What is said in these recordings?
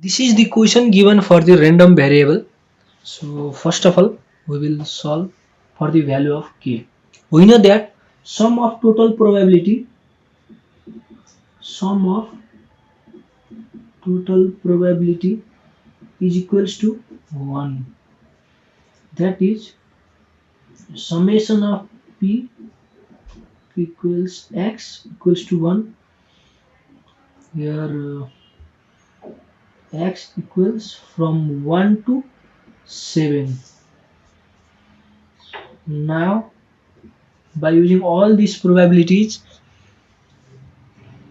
This is the question given for the random variable. So first of all, we will solve for the value of k. We know that sum of total probability is equals to 1. That is summation of p equals x equals to 1. Here x equals from 1 to 7. Now by using all these probabilities,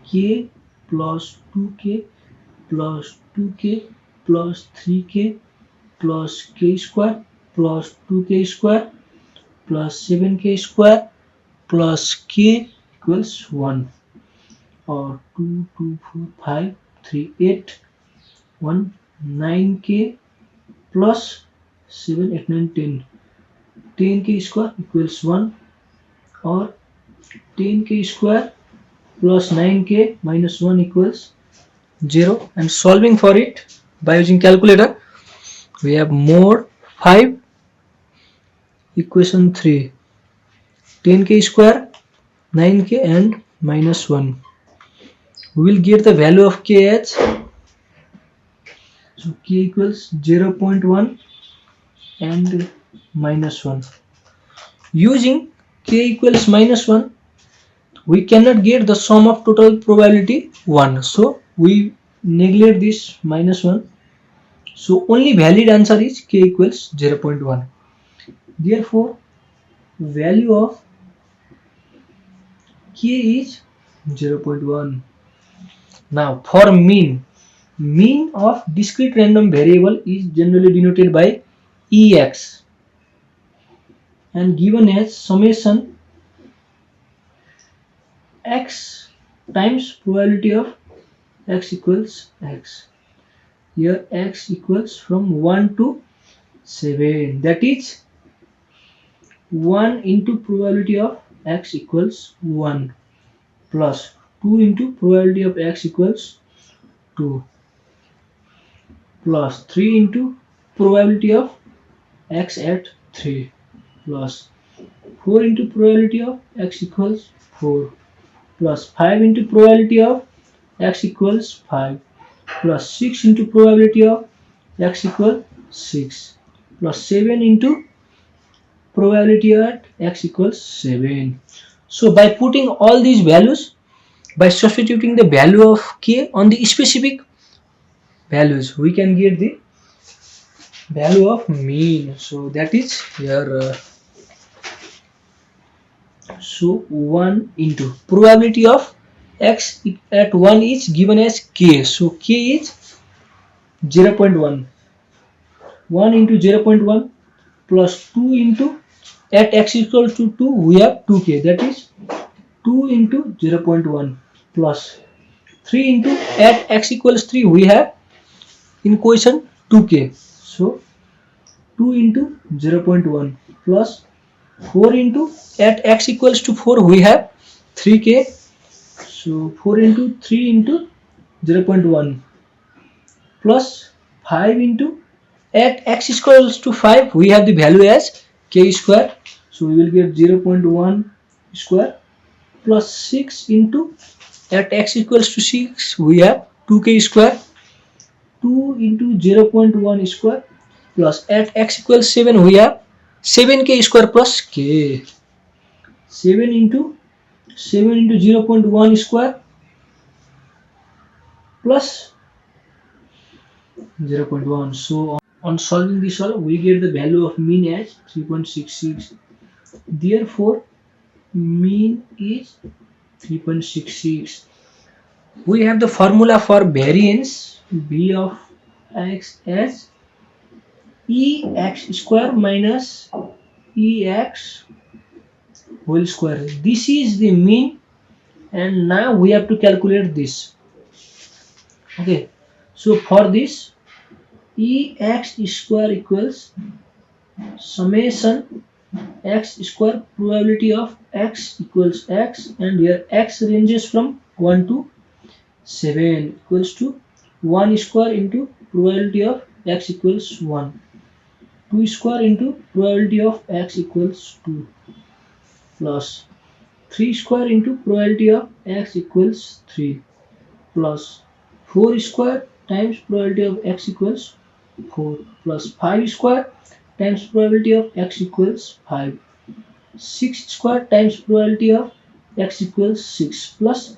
k plus 2k plus 2k plus 3k plus k square plus 2k square plus 7k square plus k equals 1, or 2, 2, 4, 5, 3, 8, 1, 9k plus 7, 8, 9, 10. 10k square equals 1, or 10k square plus 9k minus 1 equals 0. And solving for it by using calculator, we have mod 5 equation 3, 10k square, 9k and minus 1. We will get the value of k as, so k equals 0.1 and minus 1. Using k equals minus 1, we cannot get the sum of total probability 1. So we neglect this minus 1. So only valid answer is k equals 0.1. Therefore, value of k is 0.1. Now for mean of discrete random variable is generally denoted by ex and given as summation x times probability of x equals x. Here x equals from 1 to 7. That is 1 into probability of x equals 1 plus 2 into probability of x equals 2 plus 3 into probability of x at 3 plus 4 into probability of x equals 4 plus 5 into probability of x equals 5 plus 6 into probability of x equals 6 plus 7 into probability at x equals 7. So by putting all these values, by substituting the value of k on the specific values, we can get the value of mean. So that is here. So 1 into probability of x at 1 is given as k. So k is 0.1. 1 into 0.1 plus 2 into at x equals to 2 we have 2k, that is 2 into 0.1 plus 3 into at x equals 3 we have in question 2k. So 2 into 0.1 plus 4 into at x equals to 4 we have 3k. So 4 into 3 into 0.1 plus 5 into at x equals to 5 we have the value as k square. So we will get 0.1 square plus 6 into at x equals to 6 we have 2k square. 2 into 0.1 square plus at x equals 7 we have 7k square plus k. 7 into 0.1 square plus 0.1. So on solving this all, we get the value of mean as 3.66. Therefore, mean is 3.66. We have the formula for variance b of x as ex square minus ex whole square. This is the mean, and now we have to calculate this. Okay, so for this ex square equals summation x square probability of x equals x, and here x ranges from 1 to 7 equals to 1 square into probability of x equals 1. 2 square into probability of x equals 2 plus 3 square into probability of x equals 3 plus 4 square times probability of x equals 4 plus 5 square times probability of x equals 5. 6 square times probability of x equals 6 plus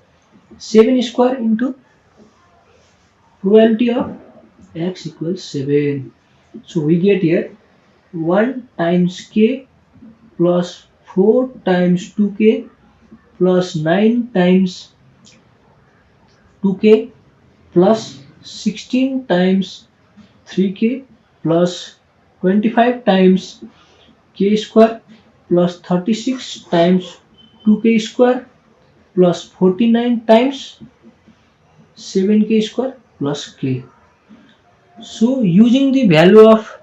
7 square into probability of x equals 7. So we get here 1 times k plus 4 times 2k plus 9 times 2k plus 16 times 3k plus 25 times k square plus 36 times 2k square plus 49 times 7k square plus k. So using the value of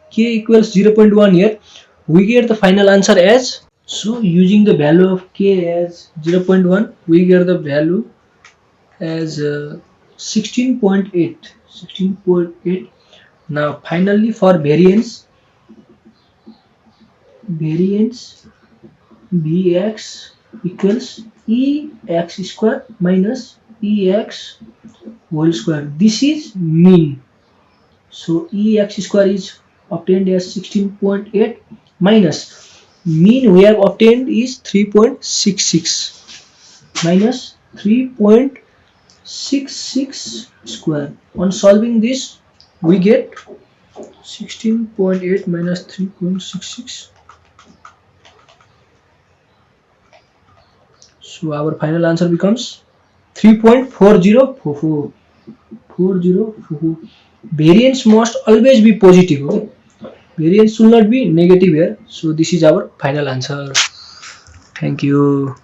k equals 0.1 here, we get the final answer as, so using the value of k as 0.1, we get the value as 16.8. 16.8. Now finally for variance Vx equals ex square minus ex whole square. This is mean. So ex square is obtained as 16.8 minus mean we have obtained is 3.66 minus 3.66 square. On solving this, we get 16.8 minus 3.66. So our final answer becomes 3.4044. 4044. Variance must always be positive. Okay? Variance should not be negative here. So this is our final answer. Thank you.